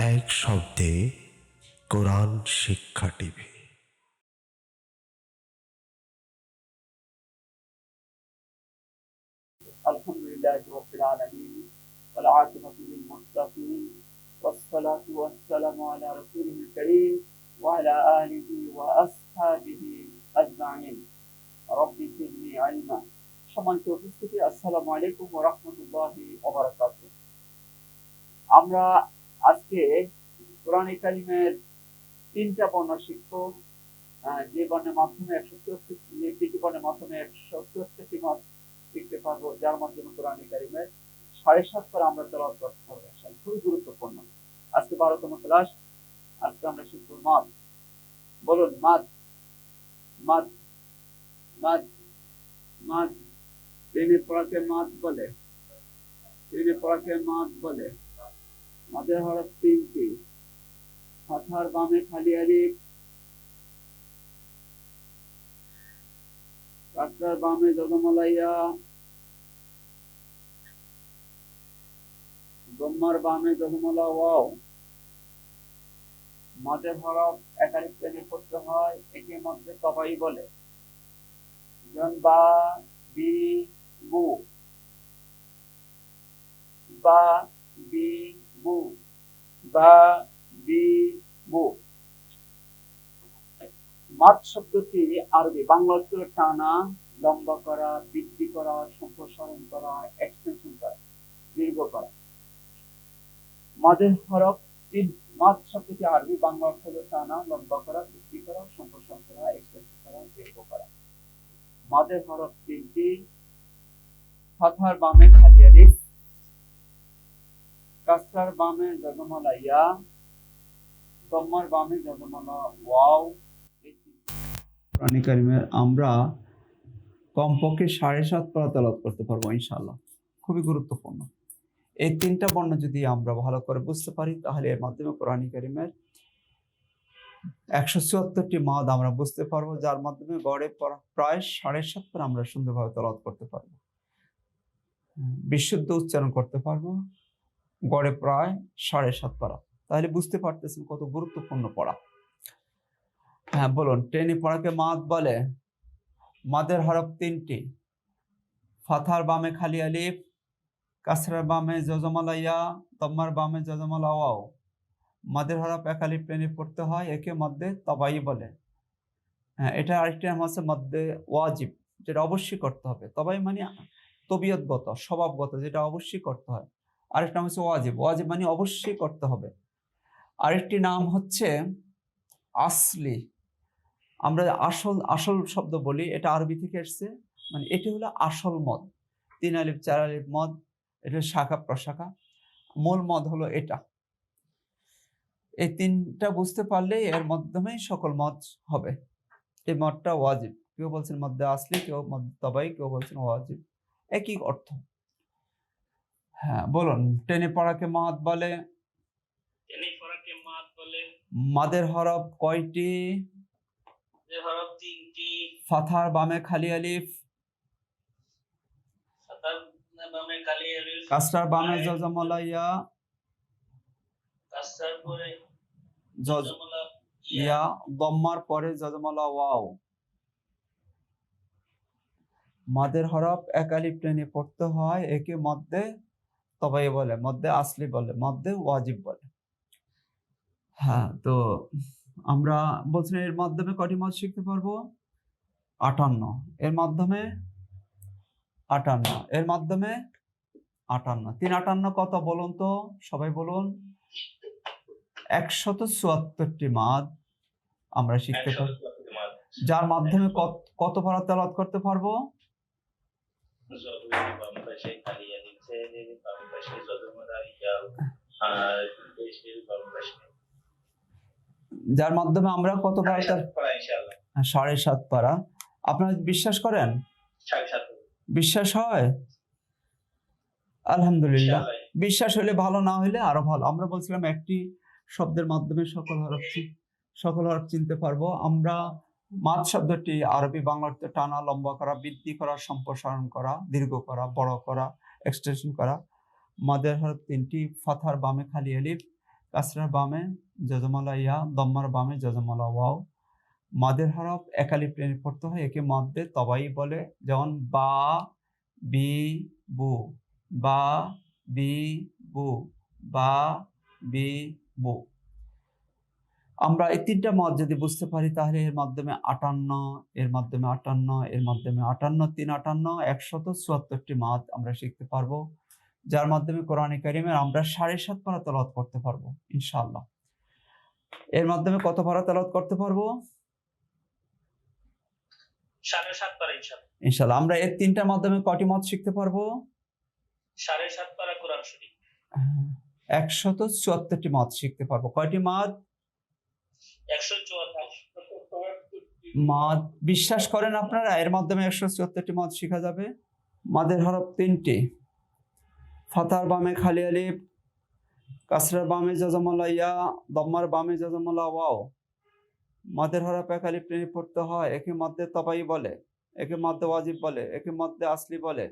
এক শব্দে কোরআন শিক্ষা টিভি। আলহামদুলিল্লাহি রাব্বিল আলামিন ওয়াল আকিবাতু লিল মুত্তাকিন ওয়াসসালাতু ওয়াসসালামু আলা রাসূলিল কারীম ওয়া আলা আলিহি ওয়া আসহাবিহি আজমাইন। রব্বি জিদনি ইলমা। সম্মানিত উপস্থিতি, আসসালামু আলাইকুম ওয়া রাহমাতুল্লাহি ওয়া বারাকাতুহু। আমরা আজকে কোরআনে কারীমের তিনটা বর্ণ শিখব। যে বর্ণের মাধ্যমে 164টি বর্ণের মাধ্যমে 164টি মাস শিখতে পারবো, যার মাধ্যমে কোরআনে কারীমের 7.5 পারা আমরা তেলাওয়াত করতে পারবো। খুবই গুরুত্বপূর্ণ। আজকে 12তম ক্লাস। আজকে আমরা শিখবো মাদ। বলুন মাদ, মাদ, মাদ, মাদ। টেনে পড়াকে মাদ বলে, টেনে পড়াকে মাদ বলে। মাদের হরফ 3টি। মাথার বামে খালি আলিফ, কাসরার বামে জজমলাইয়া, দম্মার বামে জজমলা ওয়াও। মাদের হরফ একালিফ টেনে পড়তে হয়, একে মধ্যে তবাই বলে। যেমন বা, বি, বু, বা, বি, বু, বা, বি, বু। মাদ শব্দটি আরবি, বাংলা অক্ষরে টানা, লম্বা করা, বৃদ্ধি করা, সম্প্রসারণ করা, এক্সটেনশন করা, দীর্ঘ করা। মাদের হরফ তিন। মাদ শব্দটি আরবি, বাংলা অক্ষরে টানা, লম্বা করা, বৃদ্ধি করা, সম্প্রসারণ করা, এক্সটেনশন করা, দীর্ঘ করা। মাদের হরফ 3টি। ফাথার বামে খালি আলিফ, কাসরার বামে জজমলা ইয়া, দম্মার বামে জজমলা ওয়াও। কোরআনে কারীমের আমরা কমপক্ষে 7.5 পারা তেলাওয়াত করতে পারবো ইনশাআল্লাহ। খুবই গুরুত্বপূর্ণ। এই তিনটা বর্ণ যদি আমরা ভালো করে বুঝতে পারি, তাহলে এর মাধ্যমে কোরআনে কারীমের 174টি মাদ আমরা বুঝতে পারবো, যার মাধ্যমে গড়ে প্রায় 7.5 পারা আমরা সুন্দরভাবে তেলাওয়াত করতে পারবো, বিশুদ্ধ উচ্চারণ করতে পারবো, গড়ে প্রায় 7.5 পারা। তাহলে বুঝতে পারতেছেন কত গুরুত্বপূর্ণ পড়া। হ্যাঁ বলুন, টেনে পড়াকে মাদ বলে। মাদের হরফ 3টি। ফাথার বামে খালি আলিফ, কাসরার বামে জজমলা ইয়া, দম্মার বামে জজমলা ওয়াও। মাদের হরফ এক আলিফ টেনে পড়তে হয়, একে মধ্যে তবাই বলে। হ্যাঁ, এটা আরেকটি নাম আছে মধ্যে ওয়াজিব, যেটা অবশ্যই করতে হবে। তবাই মানে তবিয়তগত, স্বভাবগত, যেটা অবশ্যই করতে হয়। আরেকটা নাম হচ্ছে ওয়াজিব, ওয়াজিব মানে অবশ্যই করতে হবে। আরেকটি নাম হচ্ছে আসলি। আমরা আসল আসল শব্দ বলি, এটা আরবি থেকে এসছে, মানে এটি হলো আসল মদ। 3 আলিফ 4 আলিফ মদ, এটা শাখা প্রশাখা। মূল মদ হলো এটা। এই তিনটা বুঝতে পারলেই এর মাধ্যমে সকল মদ হবে। এই মদটা ওয়াজিব। কেউ বলছেন মধ্যে আসলি, কেউ মধ্যে তবাই, কেউ বলছেন ওয়াজিব, একই অর্থ। হ্যাঁ বলুন, টেনে পড়াকে মাদ বলে। টেনে পড়াকে মাদ বলে। মাদের হরফ কয়টি? মাদের হরফ 3টি। ফাথার বামে খালি আলিফ, ফাথার বামে খালি আলিফ, কাসরার বামে জজমলা ইয়া, কাসরার পরে জজমলা ইয়া, দম্মার পরে জজমলা ওয়াও। মাদের হরফ এক আলিফ টেনে পড়তে হয়, একে মধ্যে তবাই বলে, মধ্যে আসলি বলে, মধ্যে ওয়াজিব বলে। হ্যাঁ, তো আমরা বলছিলাম এর মাধ্যমে কয়টি মদ শিখতে পারবো? 58। এর মাধ্যমে 58, এর মাধ্যমে 58। 3 58 কত বলুন তো, সবাই বলুন। 174টি মাদ আমরা শিখতে পারবো, যার মাধ্যমে কত পারা তেলাওয়াত করতে পারবো? যার মাধ্যমে আমরা কত পারা? 7.5 পারা। আপনারা বিশ্বাস করেন? বিশ্বাস হয়? আলহামদুলিল্লাহ। বিশ্বাস হলে ভালো, না হলে আরো ভালো। আমরা বলছিলাম একটি শব্দের মাধ্যমে সকল হরফ চিনতে পারবো আমরা। মাদ শব্দটি আরবি, বাংলাতে টানা, লম্বা করা, বৃদ্ধি করা, সম্প্রসারণ করা, দীর্ঘ করা, বড় করা, এক্সটেনশন করা। মাদের হরফ 3টি। ফাথার বামে খালি আলিফ, কাসরার বামে জজমালা ইয়া, দম্মার বামে জজমালা ওয়াও, মাদের হরফ একালিফ টেনে পড়তে হয়, একে মাদ্দে তবাই বলে। যেমন বা, বি, বু, বা, বি, বু, বা, বি, বু। আমরা এই তিনটা মদ যদি বুঝতে পারি তাহলে এর মাধ্যমে 58, এর মাধ্যমে 58, এর মাধ্যমে 58, 3 58, 174টি মাদ আমরা শিখতে পারবো, যার মাধ্যমে কোরআনে কারিমের আমরা 7.5 পারা তেলাওয়াত করতে পারবো ইনশাআল্লাহ। এর মাধ্যমে কত পারা তেলাওয়াত করতে পারবো? 7.5 পারা ইনশাআল্লাহ। ইনশাআল্লাহ। আমরা এর তিনটার মাধ্যমে কয়টি মদ শিখতে পারবো? 7.5 পারা কোরআন শরীফ। 174টি মদ শিখতে পারবো। কয়টি মদ? 174। মদ বিশ্বাস করেন আপনারা এর মাধ্যমে 174টি মদ শেখা যাবে? মাদের হরফ 3টি, ফাতার বামে খালি আলিফ, কাসরার বামে জজমালা ইয়া, দম্মার বামে জজমালা ওয়াও, মাদের হরফ এক আলিফ টেনে পড়তে হয়, একে মাদ্দে তবাই বলে, একে মাদ্দে ওয়াজিব বলে, একে মাদ্দে আসলি বলে।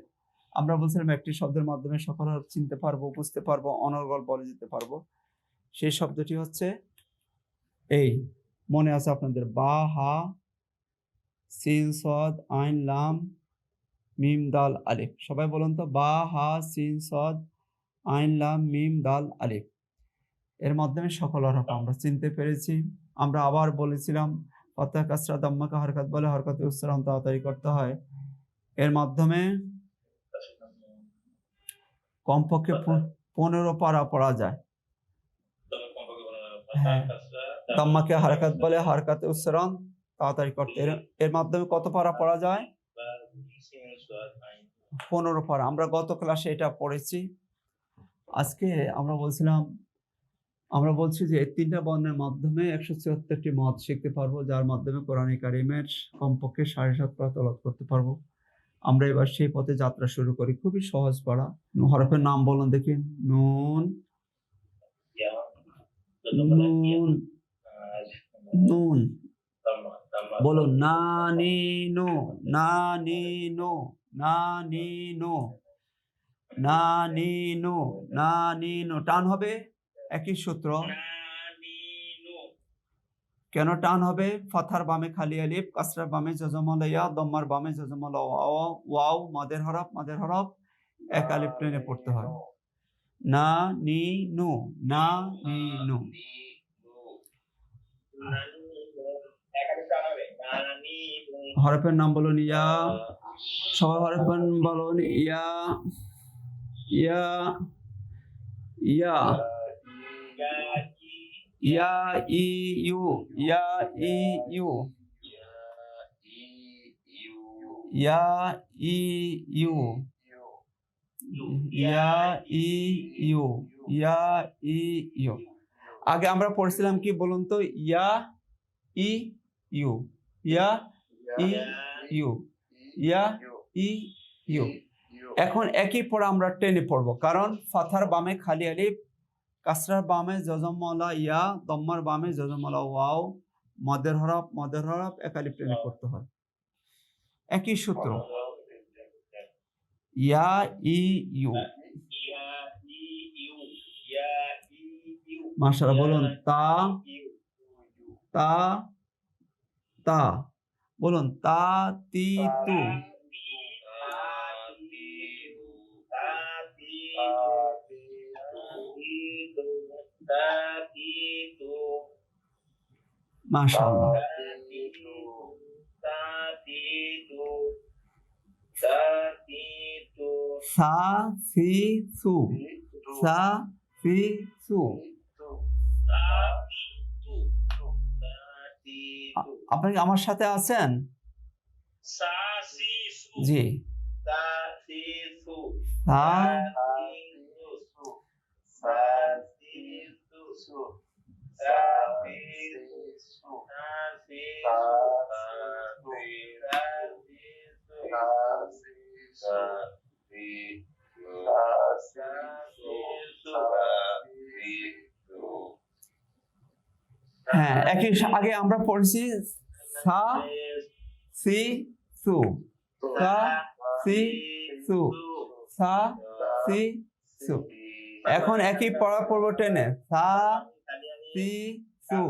আমরা বলছিলাম একটি শব্দের মাধ্যমে সকল হরফ চিনতে পারবো, বুঝতে পারবো, অনর্গল বলে যেতে পারবো। সেই শব্দটি হচ্ছে এই, মনে আছে আপনাদের, বা, হা, সিন, সদ, আইন, লাম, মিম, দাল, আলিফ। সবাই বলুন তো, বা, হা, সিন, সদ, আইন, লাম, মিম, দাল, আলিফ। এর মাধ্যমে সকল হরফ আমরা চিনতে পেরেছি। আমরা আবার বলেছিলাম ফাতহা, কাসরা, দাম্মাকে হরকত বলে, হরকতে উচ্চারণ তাড়াতাড়ি করতে হয়। এর মাধ্যমে কমপক্ষে 15 পারা পড়া যায়। হ্যাঁ, দাম্মাকে হরকত বলে, হরকতে উচ্চারণ তাড়াতাড়ি করতে। এর মাধ্যমে কত পারা পড়া যায়? 15 পারা। আমরা গত ক্লাসে এটা পড়েছি। আজকে আমরা বলছি যে এই তিনটা বর্ণের মাধ্যমে 174টি মদ শিখতে পারবো, যার মাধ্যমে কোরআনে কারিমের কমপক্ষে 7.5 পারা তেলাওয়াত করতে পারবো। আমরা এবার সেই পথে যাত্রা শুরু করি। খুবই সহজ পড়া। হরফের নাম বলুন দেখি। নুন, নুন, নুন। বলুন না, নি, নো, না, নি, নো, না, নি, নো, না, নি, নো, না, নি, নো। টান হবে একই সূত্র। কেন টান হবে? ফাথার বামে খালি আলিফ, কাসরার বামে জজমালা ইয়া, দম্মার বামে জজমালা ওয়াও, মাদের হরফ এক আলিফ টেনে পড়তে হয়। না, নি, নো, না, নি, নো। হরফের নাম বলুন ইয়া। সবাই হরফের নাম বলুন ইয়া, ইয়া, ইয়া, ইয়া, ই, ইউ, ইয়া, ই, ইউ, ইয়া, ই, ইউ, ইয়া, ই, ইউ, ইয়া, ই, ইউ। আগে আমরা পড়ছিলাম কি বলুন তো? ইয়া, ই, ইউ, ইয়া, ই, ইউ, ইয়া, ই, ইউ। এখন একই পড়া আমরা টেনে পড়বো, কারণ ফাথার বামে খালি আলিফ, কাসরার বামে জজমালা ইয়া, দম্মার বামে জজমালা ওয়াও, মাদের হরফ এক আলিফ টেনে পড়তে হয়। একই সূত্র। ইয়া, ই, ইউ। মাশাআল্লাহ। বলুন তা, তা, তা। বলুন তা, তি, তু। মাশাআল্লাহ। সা, সি, সু, সা, সি, সু। আপনি কি আমার সাথে আছেন? জি। সা, হ্যাঁ, একই আগে আমরা পড়ছি সা, সি, সু, সা, সি, সু, সা, সি, সু। এখন একই পড়া পড়বো টেনে। সা, সি সু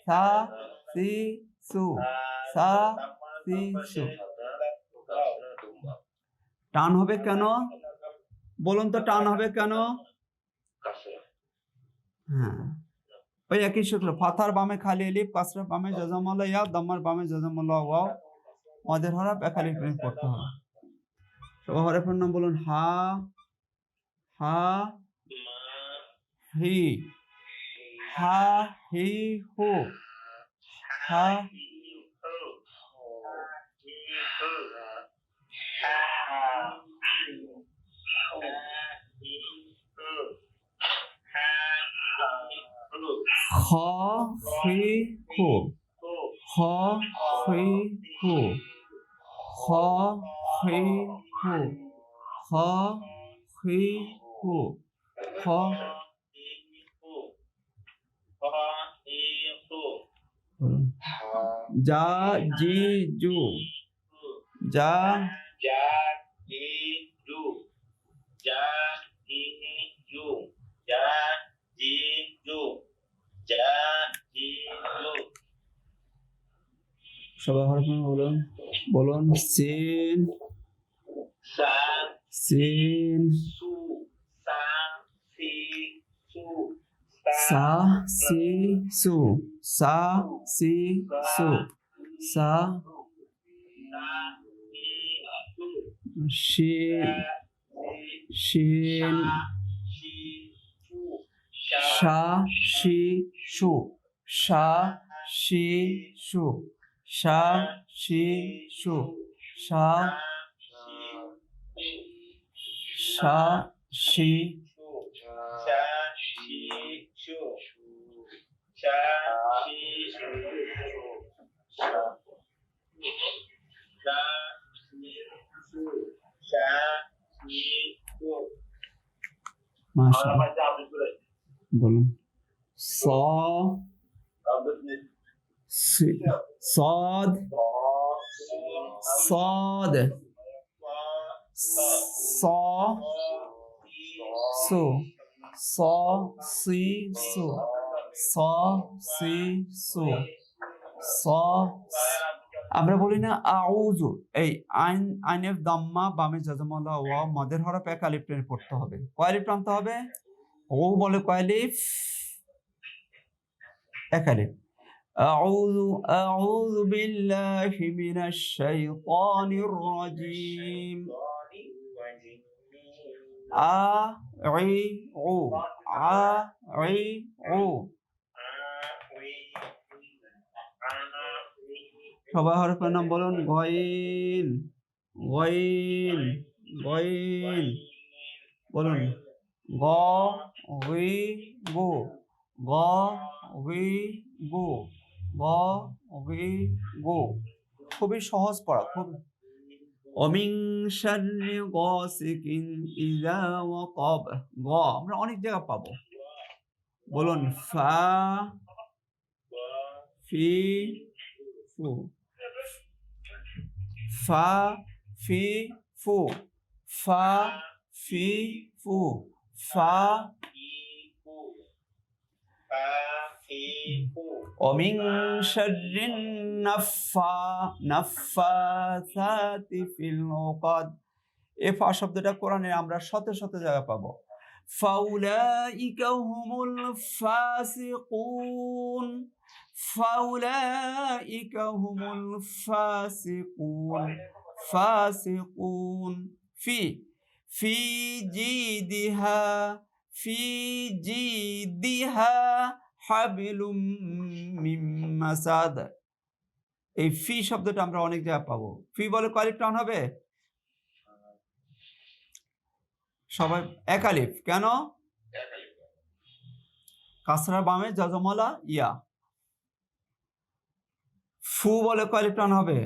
সা সি সু সা সি সু টান হবে কেন বলুন তো টান হবে কেন হ্যাঁ ওই একই সূত্র ফাতার বামে খালি এলিফ কাসরার বামে জাজামাল্লাহ ইয়া দাম্মার বামে জাজামাল্লাহ ওয়াও মাদের হরফ একালিফ প্রেম করতে হবে সবাই হরফের নাম বলুন হা হা হি হা হি হু হা খ হি হু খ হি হু খ হি হু খ হি হু খ যা জি জু যা সবাই হরফ বলুন বলুন সিন সিন সা সি সু সা সি সু সা শিন শিন শা শি শু শা শি শু শা শি শু শা শা শি মাশাআল্লাহ বলুন স صاد صاد صا سو صا سي سو صا سي سو صا আমরা বলি না আউযু এই আইন আইনের দাম্মা বামে জাজামাল্লাহ ওয়া মাদের হরফ এক আলিফ টেনে পড়তে হবে কয় আলিফ টানতে হবে ও বলে কয় আলিফ এক আলিফ أعوذ بالله من الشيطان الرجيم সবাই হরফের নাম বলুন গইন গইন গইন বলুন গ গি গো গ গি গো গ গি গো খুবই সহজ পড়া খুব অমিং শাররি গাসিকিন ইযা ওয়াকাব গ আমরা অনেক জায়গা পাবো বলুন ফা ফি ফু ফা ফি ফু ফা ফি ফু ফা ومن شر النفاثات في العقد এই ফা শব্দটা কোরআনে আমরা শত শত জায়গা পাবো فأولئك هم الفاسقون فأولئك هم الفاسقون فاسقون في جيدها في جيدها হাবিলুম মিন মাসাদ এই ফি শব্দটা আমরা অনেক জায়গায় পাবো ফি বলে কয় আলিফ টান হবে সবাই এক আলিফ কেন কাসরার বামে জাজামালা ইয়া ফু বলে কয় আলিফ টান হবে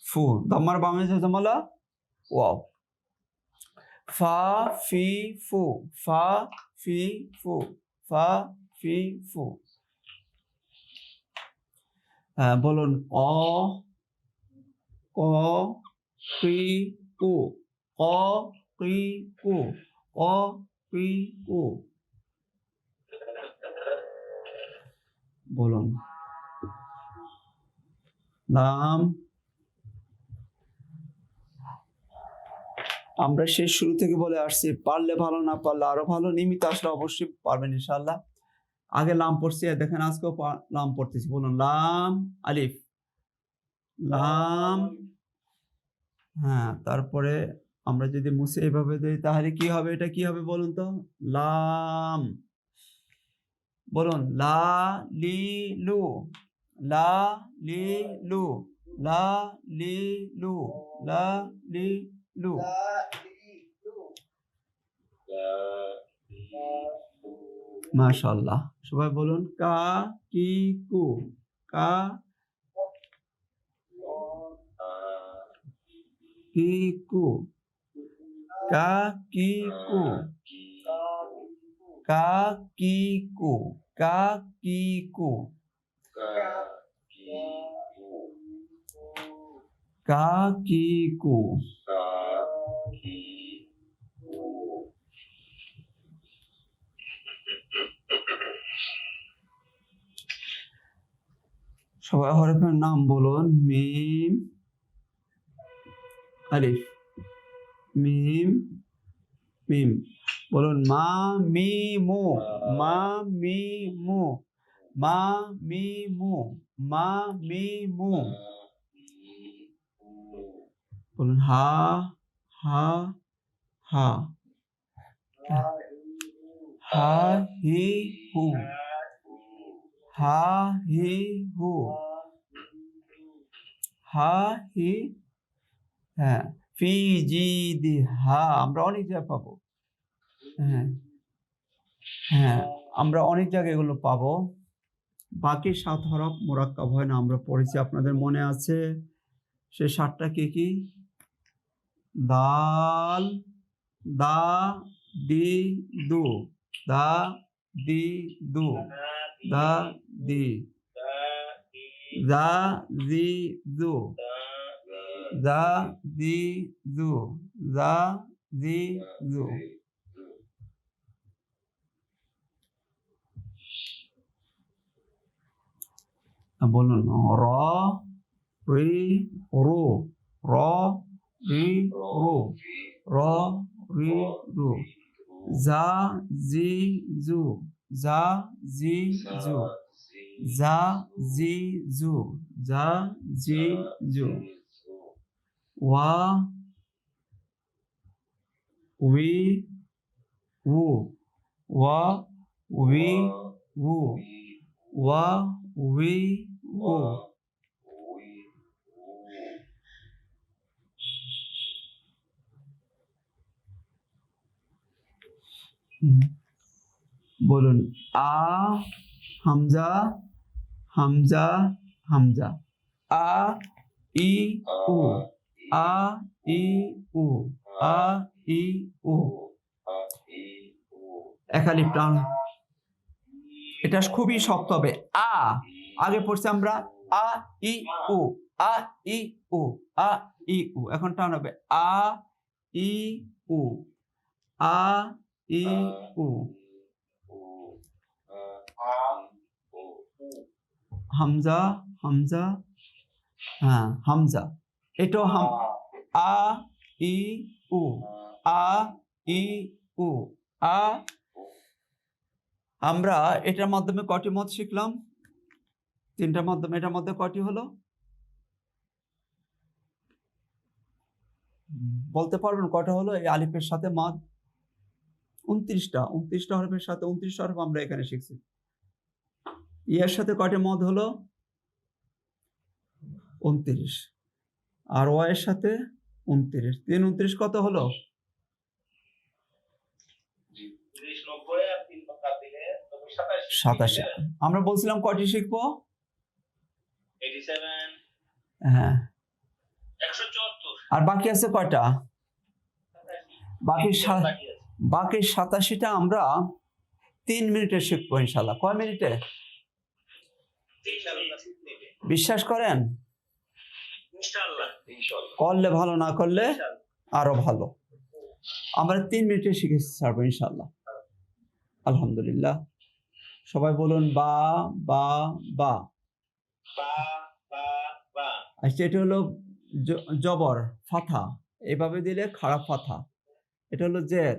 ফু দাম্মার বামে জাজামালা ওয়াও ফা ফি ফু ফা ফি ফু ফা ফি ফু বলুন অ ক কি কু অ কি কু অ রি কু বলুন লাম আমরা সেই শুরু থেকে বলে আসছি, পারলে ভালো, না পারলে আরো ভালো। নিয়মিত আসলে অবশ্যই পারবেন ইনশাআল্লাহ। আগে লাম পড়ছি, দেখেন আজকেও লাম পড়তেছি। বলুন লাম আলিফ, লাম। হ্যাঁ, তারপরে আমরা যদি মুছে এইভাবে দিই তাহলে কি হবে? এটা কি হবে বলুন তো? লাম। বলুন লা লি লু, লা লি লু, লা লি লু, লা লি লু। মাশাআল্লাহ। সবাই বলুন কা কি কু, কা কি কু, কা কি কু, কা কি কু, কা কি কু, কা কি কু। সবাই হরফের নাম বলুন। মিম আলিফ, মিম মিম। বলুন মা মি মু, মা মি মু, মা মি মু, মা মি মু। বলুন হা হা হা, হা হি হু, হা হি হু, হা হি। হ্যাঁ, ফি জি দি হা আমরা অনেক জায়গায় পাবো। হ্যাঁ হ্যাঁ, আমরা অনেক জায়গায় এগুলো পাবো। বাকি 7 হরফ মুরাক্কাব হয় না, আমরা পড়েছি, আপনাদের মনে আছে। সে 7টা কি কি? দাল, দা, দি, দু, দা, দি, দু, দা, দি, দা, দি, দু, দা, দি, দু, দা, দি, দু। বলুন র রি রু, র রি রু, র রি রু, জা জি জু, জা জি জু, জা জি জু, জা জি জু। ওয়া উই উ, ওয়া উই উ, ওয়া উই উ। বলুন আ হামজা, হামজা, হামজা, আ ই উ, আ ই উ, আ ই উ। একালিপ টান, এটা খুবই শক্ত হবে। আ আগে পড়ছি আমরা আ ই উ, আ ই উ, আ ই উ। এখন টান হবে আ ই উ, আ ই উ। হামজা, হামজা, হ্যাঁ হামজা, এটাও আ ই উ, আ ই উ, আ। আমরা এটার মাধ্যমে কয়টি মত শিখলাম? 3টার মাধ্যমে। এটার মধ্যে কয়টি হলো বলতে পারবেন? কয়টা হলো এই আলিফের সাথে মদ? 29টা। 29টা হরফের সাথে 29টা হরফ আমরা এখানে শিখছি। ইয়ের সাথে কয়টা মদ হলো? 29। আর ওয়া এর সাথে 29। 3 29 কত হলো? 87। আমরা বলছিলাম কয়টি শিখবো? হ্যাঁ, আর বাকি আছে কয়টা? বাকি 87টা আমরা 3 মিনিটে শিখবো ইনশাল্লাহ। কয় মিনিটে? বিশ্বাস করেন? করলে ভালো, না করলে আরো ভালো। আমরা 3 মিনিটে শিখে ছাড়বো ইনশাল্লাহ। আলহামদুলিল্লাহ। সবাই বলুন বা বা বা। বা বা বা। আচ্ছা, এটা হলো জবর ফাথা, এভাবে দিলে খারাপ ফাথা। এটা হলো জের,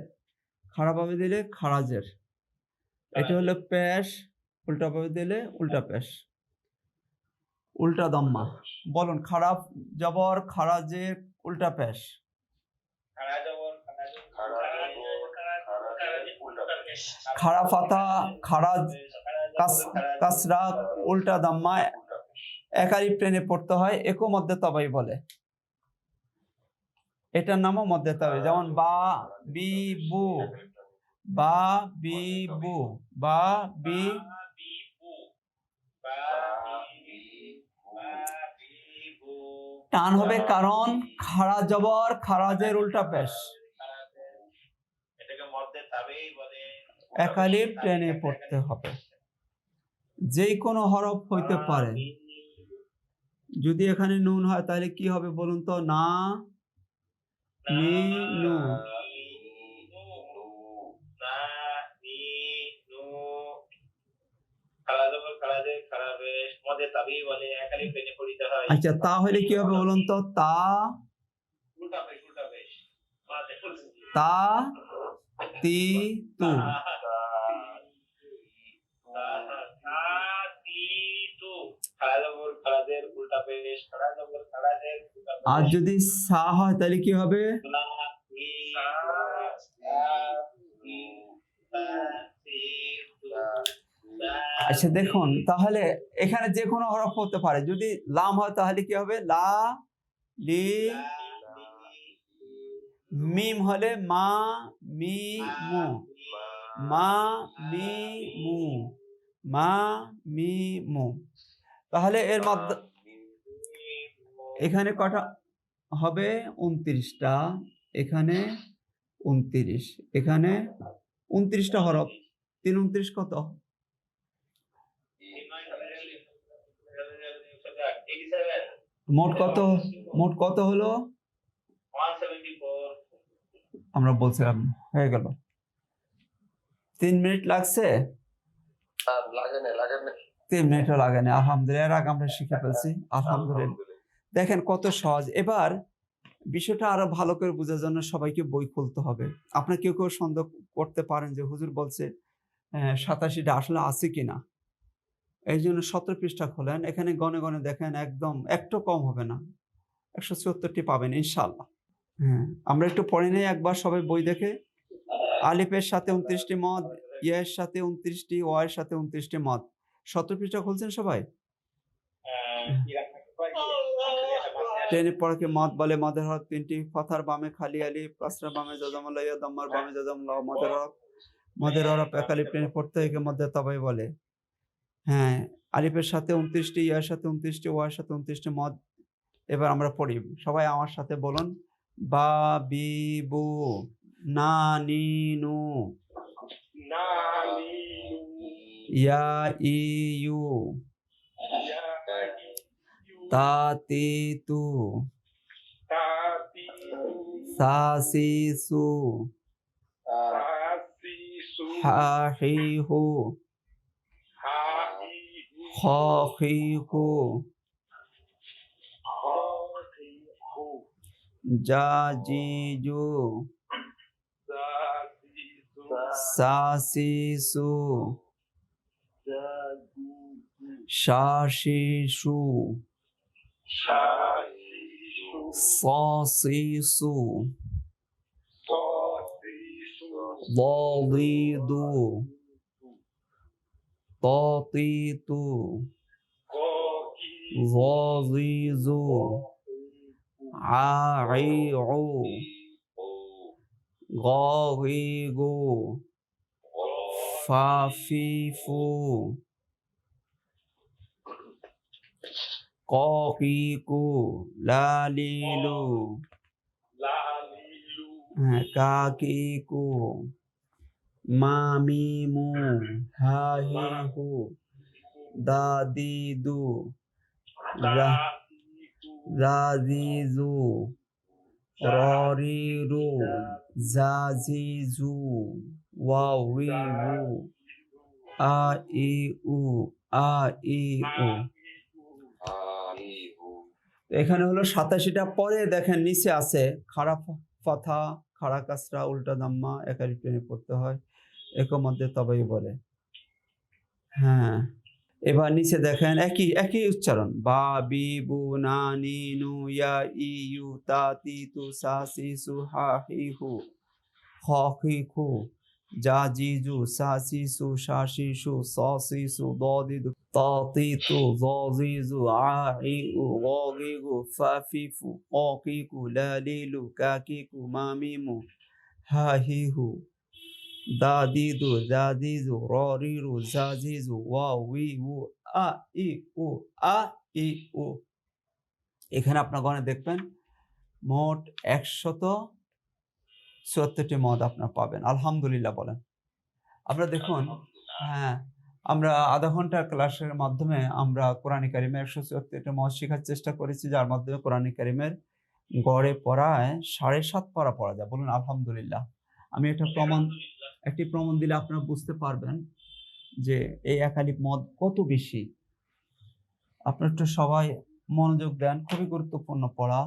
খারাপভাবে দিলে খাড়া জের। এটা হলো পেশ, উল্টাভাবে দিলে উল্টা পেশ, উল্টা দম্মা। বলুন খারাপ জবর খাড়া জের উল্টা পেশ। খাড়া জবর খাড়া ফাতা খাড়া কাসরা উল্টা দাম্মা একারি প্লেনে পড়তে হয়, একো মধ্যে তবাই বলে। এটার নামও মধ্যে তবে, যেমন বা বি বু, বা বি বু, বা বি। টান হবে কারণ খাড়া জবর খারাজের উল্টা পেশ, এটাকে মধ্যে তাবেই বলে। একালি প্লেনে পড়তে হবে। যে কোনো হরফ হইতে পারে। যদি এখানে নুন হয় তাহলে কি হবে বলুন তো? না নি নু। আচ্ছা, তা হলে কি হবে বলুন তো? তা তা তি তু। আর যদি সা হয় তাহলে কি হবে? আচ্ছা দেখুন, তাহলে এখানে যে কোনো হরফ হতে পারে। যদি লাম হয় তাহলে কি হবে? লা লি। মিম হলে মা মি মু, মা মি মু, মা মি মু। তাহলে এর মধ্যে এখানে কটা হবে? 29টা। এখানে 29, এখানে 29টা হরফ। 3 29 কত? মোট কত? মোট কত হলো? আমরা বলছিলাম হয়ে গেল। 3 মিনিট লাগছে? 3 মিনিটও লাগে না। আলহামদুলিল্লাহ, এর আগে আমরা শিখে ফেলছি। আলহামদুলিল্লাহ। দেখেন কত সহজ। এবার বিষয়টা আরো ভালো করে বোঝার জন্য সবাইকে বই খুলতে হবে। আপনার কেউ কেউ সন্দেহ করতে পারেন যে হুজুর বলছে 87টা আসলে আছে কিনা। এই জন্য 17 পৃষ্ঠা খোলেন, এখানে গনে গনে দেখেন, একদম একটু কম হবে না। 174টি পাবেন ইনশাআল্লাহ। হ্যাঁ, আমরা একটু পড়ে নেই একবার সবাই বই দেখে। আলিফের সাথে 29টি মদ, ইয়ের সাথে 29টি, ওয়ের সাথে 29টি মদ। 17 পৃষ্ঠা খুলছেন সবাই? টেনে পড়াকে মদ বলে। মদের হরফ 3টি। ফাথার বামে খালি আলিফ, কাসরার বামে জাজামুল্লাহ, দাম্মার বামে জাজামুল্লাহ। মদের হরফ একালি টেনে পড়তে একে মধ্যে তবাই বলে। হ্যাঁ, আলিফের সাথে 29টি, ইয়ার সাথে 29টি, ওয়ার সাথে 29টি মদ। এবার আমরা পড়ি, সবাই আমার সাথে বলুন। বা বি বু, না নি নু, ইয়া ই ইউ, তা তি তু, সা সি সু, হা হি হু, খ হি হু, জা জি জু, সা সি সু, শা শি শু, স সি সু, ল লি দু, ত তি তু, জ জি জু, আ ই উ, গ রি গু, ফা ফি ফু, ক কি কু, লা লি লু, কা কি কু, মা মি মু, হা হি হু, দা দি দু, রা জি জু, ররিরু জাজিজু ওয়াউইউ আ ই উ আ ই উ। এখানে হলো 87টা। পরে দেখেন নিচে আছে খাড়া ফাথা, খাড়া কাসরা, উল্টা দাম্মা, একালিফ টেনে পড়তে হয়, একর মধ্যে তবেই বলে। হ্যাঁ, এবার নিচে দেখেন একই একই উচ্চারণ, বা বি বু না নি নু ইয়া ই ইউ তা তি তু সা সি সু হা হি হু খ হি খু যা জি জু সা সি সু শা সি সু স সি সু দ দি দু ত তি তু জ জি জু আ ই উ গ গি গু ফা ফি ফু ক কি কু লা লি লু কা কি কু মা মি মু হা হি হু দা দি দু দা দি জু র রি রু জা জি জু ওয়া উই উ আ ই উ আ ই উ। এখানে আপনার গণে দেখবেন মোট 174টি মদ আপনার পাবেন। আলহামদুলিল্লাহ বলেন। আপনারা দেখুন, হ্যাঁ, আমরা আধা ঘন্টার ক্লাসের মাধ্যমে আমরা কোরআনে কারিমের 174টি মদ শেখার চেষ্টা করেছি, যার মাধ্যমে কোরআনে কারিমের গড়ে পড়ায় 7.5 পারা পড়া যায়। বলুন আলহামদুলিল্লাহ। আমি একটি প্রমাণ দিলে আপনারা বুঝতে পারবেন যে এই একালিফ মদ কত বেশি। আপনারা একটু সবাই মনোযোগ দেন, খুবই গুরুত্বপূর্ণ পড়া,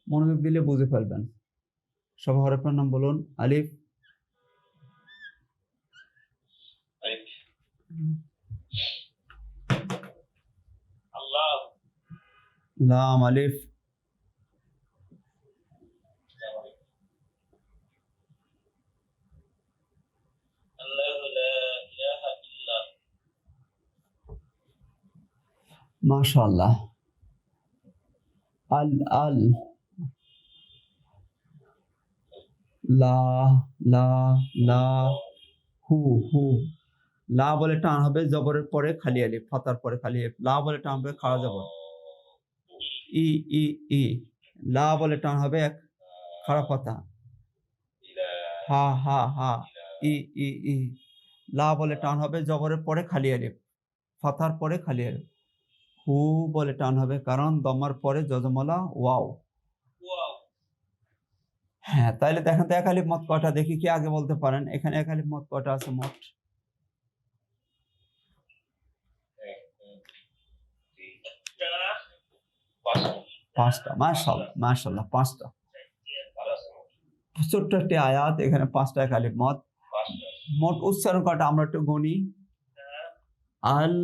মনোযোগ দিলে বুঝে ফেলবেন। সবাই হরফের নাম বলুন। আলিফ, আল্লাহ, লাম, আলিফ, আল্লাহু লা ইলাহা ইল্লা, মাশাআল্লাহ, আল আল, লা লা লা, হু হু। লা বলে টান হবে জবরের পরে খালি আলিফ, ফাতার পরে খালি আলিফ। লা বলে টান হবে খাড়া জবর। ই ই ই। লা বলে টান হবে এক খাড়া ফাতা। হা হা হা। ই ই ই। লা বলে টান হবে জবরের পরে খালি আলিফ, ফাতার পরে খালি আলিফ। হু বলে টান হবে কারণ দমার পরে যজমলা ওয়াও। হ্যাঁ, তাহলে দেখেন তো একালিফ মত কয়টা, দেখি কি আগে বলতে পারেন। এখানে একালিফ মত কয়টা আছে মোট? 5টা। মাশাআল্লাহ মাশাআল্লাহ, 5টা। ছোট্ট একটি আয়াত, এখানে 5টা একালিফ মত। মোট উচ্চারণ কয়টা আমরা একটু গণি। আল,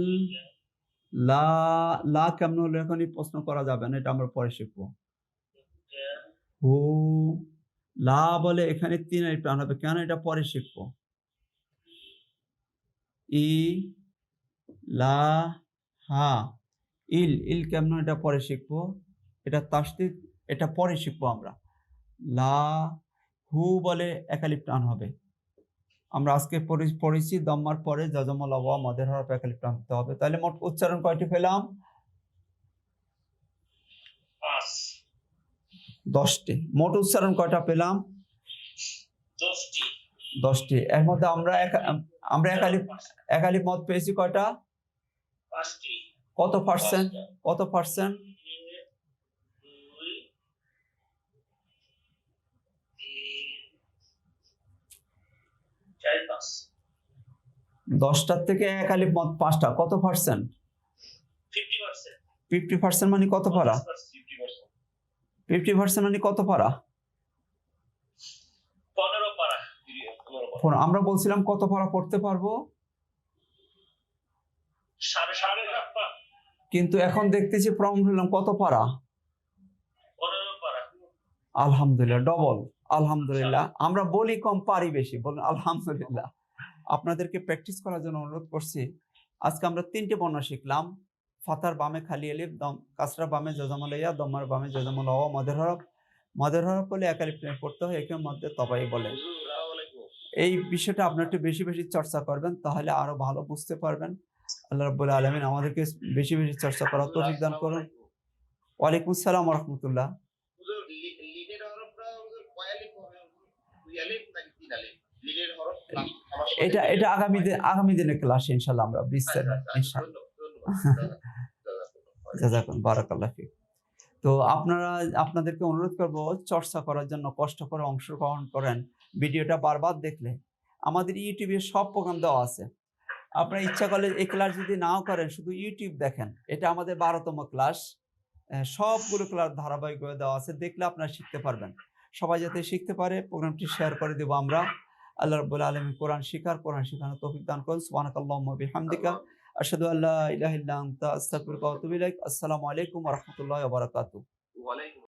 লা, লা কেমন হলো এখনই প্রশ্ন করা যাবে না, এটা আমরা পরে শিখবো। হু, লা বলে এখানে 3 আলিফ টান হবে কেন, এটা পরে শিখবো। ই, লা, হা। ইল, ইল কেমন এটা পরে শিখবো। এটা তাসদীদ, এটা পরে শিখবো আমরা। লা, হু বলে একালিফ টান হবে। আমরা আজকে পড়েছি দম্মার পরে যজমল ওয়া মদের হরফ একালিফ টান হতে হবে। তাহলে মোট উচ্চারণ কয়টি পেলাম? 10টি। মোট উচ্চারণ কয়টা পেলাম? 10টি। এর মধ্যে আমরা একালিফ মদ পেয়েছি কয়টা? 5টি। কত পার্সেন্ট? কত পার্সেন্ট? 10টার থেকে একালিফ মদ 5টা, কত পার্সেন্ট? 50% মানে কত পারা? 50% মানে কত পারা? 15 পারা। আমরা বলছিলাম কত পারা পড়তে পারবো, 7.5 পারা। কিন্তু এখন দেখতেছি প্রমাণ হলাম কত পারা? 15 পারা। আলহামদুলিল্লাহ, ডবল। আলহামদুলিল্লাহ। আমরা বলি কম, পারি বেশি। বলুন আলহামদুলিল্লাহ। আপনাদেরকে প্র্যাকটিস করার জন্য অনুরোধ করছি। আজকে আমরা 3টে বর্ণ শিখলাম। ফাতার বামে খালি আলিফ, দম কাসরা বামে যজমল ইয়া, দমার বামে যজমল ওয়া, মদের হরফ। মদের হরফ বলে একালিফ টেনে পড়তে হয়, একে মধ্যে তবাই বলে। এই বিষয়টা আপনারা একটু বেশি বেশি চর্চা করবেন, তাহলে আরো ভালো বুঝতে পারবেন। আল্লাহ রাব্বুল আলামিন আমাদেরকে বেশি বেশি চর্চা করার তৌফিক দান করুন। ওয়ালাইকুম আসসালাম ওয়া রাহমাতুল্লাহ। লিডের হরফটা কয় আলিফ হবে? 2 আলিফ নাকি 3 আলিফ? লিডের হরফ এটা আগামী দিনে ক্লাসে ইনশাআল্লাহ আমরা বিস্তারিত ইনশাআল্লাহ। জাযাকুম বারাকাল্লাহু ফিক। তো আপনাদেরকে অনুরোধ করব চর্চা করার জন্য, কষ্ট করে অংশগ্রহণ করেন। ভিডিওটা বারবার দেখলে আমাদের ইউটিউবে সব প্রোগ্রাম দেওয়া আছে। আপনার ইচ্ছা করলে এই ক্লাস যদি নাও করেন, শুধু ইউটিউব দেখেন। এটা আমাদের 12তম ক্লাস। সবগুলো ক্লাস ধারাবাহিকভাবে দেওয়া আছে, দেখলে আপনারা শিখতে পারবেন। সবাই যাতে শিখতে পারে প্রোগ্রামটি শেয়ার করে দেব আমরা। আল্লাহ রাব্বুল আলামিন কোরআন শেখানোর তৌফিক দান করুন। সুবহানাকাল্লাহুম্মা ওয়া বিহামদিকা আশহাদু আল্লা ইলাহা ইল্লা আনতা আস্তাগফিরুকা ওয়া আতুবু ইলাইক। আসসালামু আলাইকুম ওয়া রাহমাতুল্লাহি ওয়া বারাকাতুহু। ওয়ালাইকুম